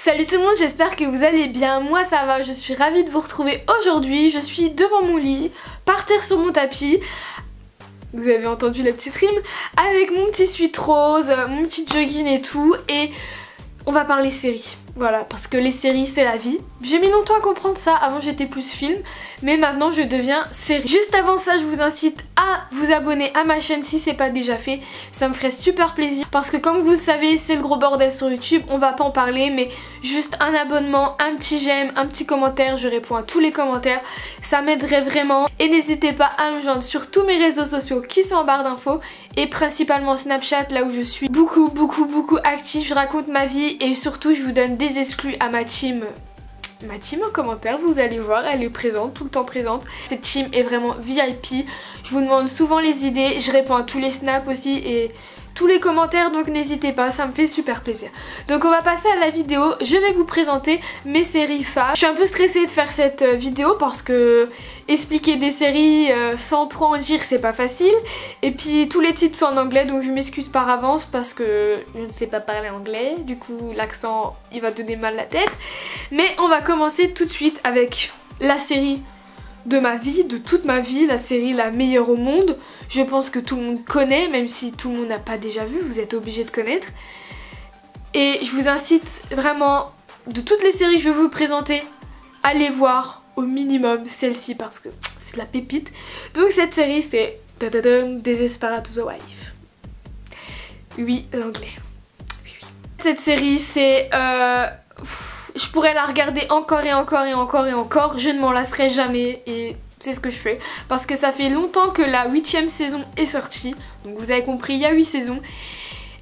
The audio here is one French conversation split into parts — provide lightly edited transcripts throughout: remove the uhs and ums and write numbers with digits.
Salut tout le monde, j'espère que vous allez bien, moi ça va, je suis ravie de vous retrouver aujourd'hui, je suis devant mon lit, par terre sur mon tapis, vous avez entendu la petite rime, avec mon petit sweat rose, mon petit jogging et tout, et on va parler séries. Voilà, parce que les séries c'est la vie. J'ai mis longtemps à comprendre ça, avant j'étais plus film, mais maintenant je deviens série. Juste avant ça, je vous incite à vous abonner à ma chaîne si c'est pas déjà fait. Ça me ferait super plaisir, parce que comme vous le savez, c'est le gros bordel sur YouTube, on va pas en parler, mais juste un abonnement, un petit j'aime, un petit commentaire, je réponds à tous les commentaires, ça m'aiderait vraiment. Et n'hésitez pas à me joindre sur tous mes réseaux sociaux qui sont en barre d'infos, et principalement Snapchat, là où je suis beaucoup active, je raconte ma vie et surtout je vous donne des exclus à ma team. Ma team en commentaire, vous allez voir, elle est présente, tout le temps présente. Cette team est vraiment VIP, je vous demande souvent les idées, je réponds à tous les snaps aussi et tous les commentaires, donc n'hésitez pas, ça me fait super plaisir. Donc on va passer à la vidéo, je vais vous présenter mes séries phares. Je suis un peu stressée de faire cette vidéo parce que expliquer des séries sans trop en dire c'est pas facile. Et puis tous les titres sont en anglais, donc je m'excuse par avance parce que je ne sais pas parler anglais. Du coup l'accent il va donner mal la tête. Mais on va commencer tout de suite avec la série de ma vie, de toute ma vie, la série la meilleure au monde. Je pense que tout le monde connaît, même si tout le monde n'a pas déjà vu, vous êtes obligé de connaître. Et je vous incite vraiment, de toutes les séries que je vais vous présenter, allez voir au minimum celle-ci parce que c'est de la pépite. Donc cette série c'est Desperate Housewives. Oui, l'anglais. Oui. Cette série c'est... je pourrais la regarder encore et encore et encore et encore, je ne m'en lasserai jamais et c'est ce que je fais. Parce que ça fait longtemps que la 8ème saison est sortie, donc vous avez compris, il y a 8 saisons.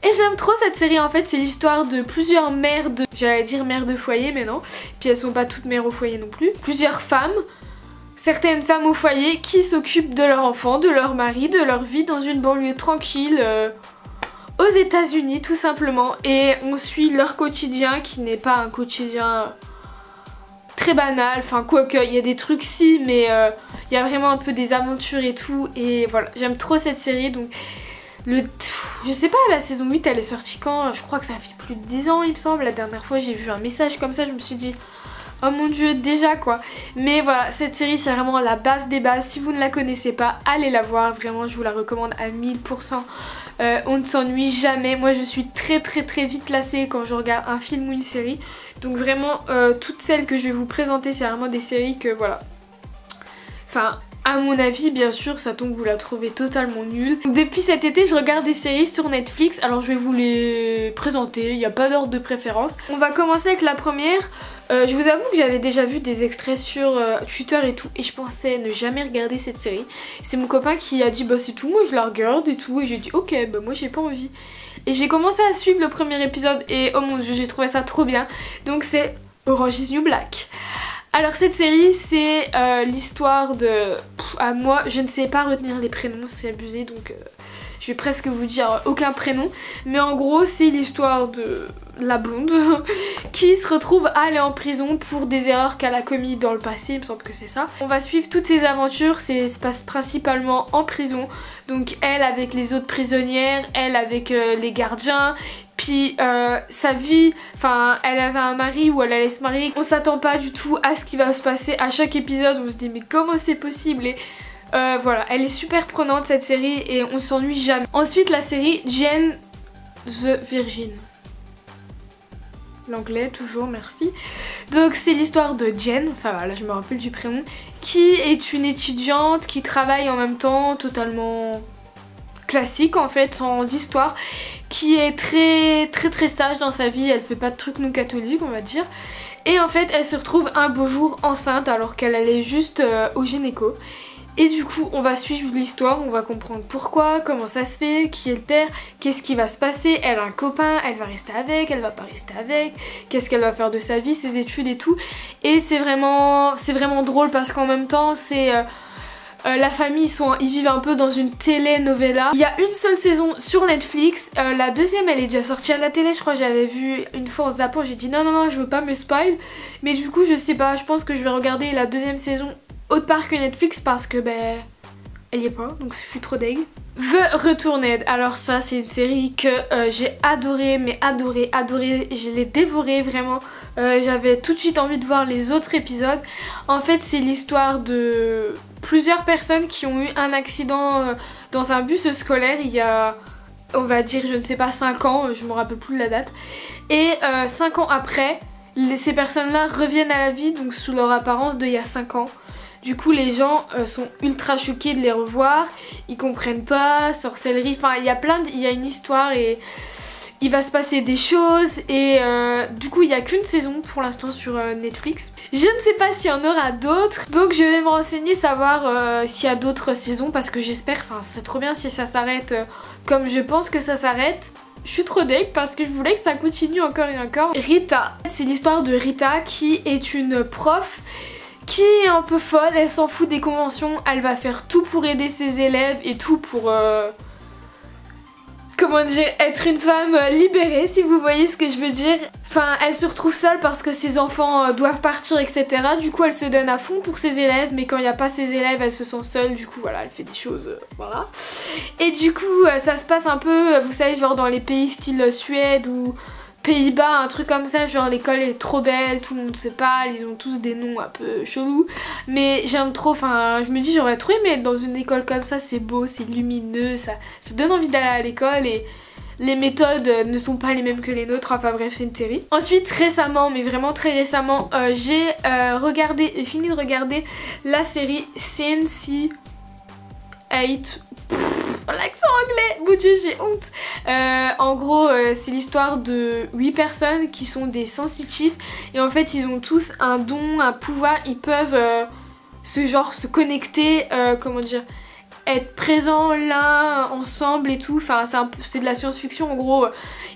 Et j'aime trop cette série en fait, c'est l'histoire de plusieurs mères de... J'allais dire mères de foyer mais non, puis elles sont pas toutes mères au foyer non plus. Plusieurs femmes, certaines femmes au foyer qui s'occupent de leurs enfants, de leur mari, de leur vie dans une banlieue tranquille... aux États-Unis tout simplement, et on suit leur quotidien qui n'est pas un quotidien très banal, enfin quoique il y a des trucs si, mais il y a vraiment un peu des aventures et tout, et voilà, j'aime trop cette série. Donc je sais pas, la saison 8 elle est sortie quand? Je crois que ça fait plus de 10 ans il me semble. La dernière fois j'ai vu un message comme ça, je me suis dit oh mon dieu, déjà quoi. Mais voilà, cette série c'est vraiment la base des bases. Si vous ne la connaissez pas, allez la voir, vraiment je vous la recommande à 1000%. On ne s'ennuie jamais. Moi je suis très vite lassée quand je regarde un film ou une série. Donc vraiment toutes celles que je vais vous présenter c'est vraiment des séries que voilà. Enfin à mon avis bien sûr ça tombe vous la trouvez totalement nulle. Donc, depuis cet été je regarde des séries sur Netflix. Alors je vais vous les présenter, il n'y a pas d'ordre de préférence. On va commencer avec la première. Je vous avoue que j'avais déjà vu des extraits sur Twitter et tout, et je pensais ne jamais regarder cette série. C'est mon copain qui a dit bah c'est tout, moi je la regarde et tout, et j'ai dit ok bah moi j'ai pas envie. Et j'ai commencé à suivre le premier épisode et oh mon dieu j'ai trouvé ça trop bien. Donc c'est Orange is New Black. Alors cette série c'est l'histoire de... à moi je ne sais pas retenir les prénoms, c'est abusé, donc je vais presque vous dire aucun prénom. Mais en gros c'est l'histoire de la blonde qui se retrouve à aller en prison pour des erreurs qu'elle a commises dans le passé, il me semble que c'est ça. On va suivre toutes ses aventures, ça se passe principalement en prison. Donc elle avec les autres prisonnières, elle avec les gardiens. Puis sa vie, enfin elle avait un mari ou elle allait se marier. On s'attend pas du tout à ce qui va se passer à chaque épisode, on se dit mais comment c'est possible. Et voilà, elle est super prenante cette série et on s'ennuie jamais. Ensuite la série Jane the Virgin. L'anglais toujours, merci. Donc c'est l'histoire de Jen, ça va là je me rappelle du prénom, qui est une étudiante qui travaille en même temps, totalement classique en fait, sans histoire, qui est très sage dans sa vie, elle fait pas de trucs non catholiques on va dire. Et en fait elle se retrouve un beau jour enceinte alors qu'elle allait juste au gynéco. Et du coup on va suivre l'histoire, on va comprendre pourquoi, comment ça se fait, qui est le père, qu'est-ce qui va se passer, elle a un copain, elle va rester avec, elle va pas rester avec, qu'est-ce qu'elle va faire de sa vie, ses études et tout. Et c'est vraiment drôle parce qu'en même temps c'est... la famille, ils vivent un peu dans une telenovela. Il y a une seule saison sur Netflix, la deuxième elle est déjà sortie à la télé, je crois que j'avais vu une fois en zappant, j'ai dit non je veux pas me spoil. Mais du coup je sais pas, je pense que je vais regarder la deuxième saison autre part que Netflix parce que ben elle y est pas, donc je suis trop deg. The Returned. Alors ça c'est une série que j'ai adoré, mais adoré, je l'ai dévoré vraiment. J'avais tout de suite envie de voir les autres épisodes. En fait c'est l'histoire de plusieurs personnes qui ont eu un accident dans un bus scolaire il y a, on va dire, je ne sais pas, 5 ans, je me rappelle plus de la date. Et 5 ans après, ces personnes-là reviennent à la vie, donc sous leur apparence d'il y a 5 ans. Du coup les gens sont ultra choqués de les revoir, ils comprennent pas, sorcellerie, enfin il y a une histoire et il va se passer des choses et du coup il n'y a qu'une saison pour l'instant sur Netflix. Je ne sais pas s'il y en aura d'autres, donc je vais me renseigner, savoir s'il y a d'autres saisons parce que j'espère, enfin c'est trop bien si ça s'arrête comme je pense que ça s'arrête. Je suis trop deg parce que je voulais que ça continue encore et encore. Rita, c'est l'histoire de Rita qui est une prof qui est un peu folle, elle s'en fout des conventions, elle va faire tout pour aider ses élèves et tout pour, comment dire, être une femme libérée si vous voyez ce que je veux dire. Enfin, elle se retrouve seule parce que ses enfants doivent partir, etc. Du coup, elle se donne à fond pour ses élèves, mais quand il n'y a pas ses élèves, elle se sent seule. Du coup, voilà, elle fait des choses, voilà. Et du coup, ça se passe un peu, vous savez, genre dans les pays style Suède ou Pays-Bas, un truc comme ça, genre l'école est trop belle, tout le monde se parle, ils ont tous des noms un peu chelous. Mais j'aime trop, enfin, je me dis, j'aurais trop aimé être dans une école comme ça, c'est beau, c'est lumineux, ça donne envie d'aller à l'école et les méthodes ne sont pas les mêmes que les nôtres, enfin bref c'est une série. Ensuite récemment, mais vraiment très récemment, j'ai fini de regarder la série Sense8. L'accent anglais, mon dieu j'ai honte. En gros c'est l'histoire de 8 personnes qui sont des sensitifs et en fait ils ont tous un don, un pouvoir, ils peuvent se connecter, comment dire, être présents l'un ensemble et tout, enfin c'est de la science-fiction en gros.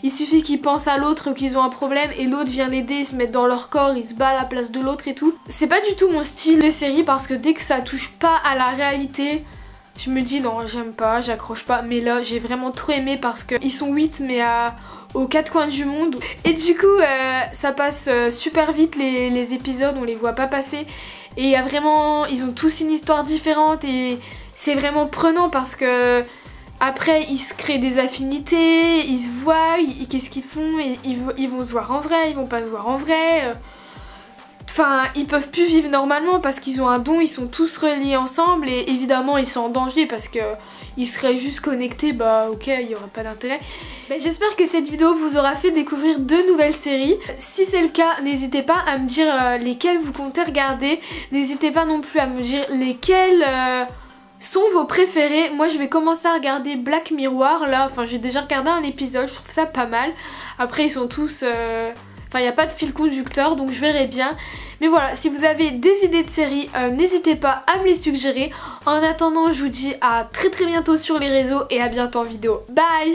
Il suffit qu'ils pensent à l'autre, qu'ils ont un problème et l'autre vient l'aider, ils se mettent dans leur corps, ils se battent à la place de l'autre et tout. C'est pas du tout mon style de série parce que dès que ça touche pas à la réalité, je me dis non j'aime pas, j'accroche pas, mais là j'ai vraiment trop aimé parce qu'ils sont 8 mais aux 4 coins du monde. Et du coup ça passe super vite les épisodes, on les voit pas passer. Et il y a vraiment, ils ont tous une histoire différente et c'est vraiment prenant parce que après ils se créent des affinités, ils se voient, qu'est-ce qu'ils font, et ils vont se voir en vrai, ils vont pas se voir en vrai. Enfin, ils peuvent plus vivre normalement parce qu'ils ont un don, ils sont tous reliés ensemble et évidemment ils sont en danger parce que ils seraient juste connectés, bah ok, il n'y aurait pas d'intérêt. J'espère que cette vidéo vous aura fait découvrir de nouvelles séries. Si c'est le cas, n'hésitez pas à me dire lesquelles vous comptez regarder. N'hésitez pas non plus à me dire lesquelles sont vos préférés. Moi je vais commencer à regarder Black Mirror là, enfin j'ai déjà regardé un épisode, je trouve ça pas mal. Après ils sont tous... Enfin, il n'y a pas de fil conducteur, donc je verrai bien. Mais voilà, si vous avez des idées de séries, n'hésitez pas à me les suggérer. En attendant, je vous dis à très bientôt sur les réseaux et à bientôt en vidéo. Bye!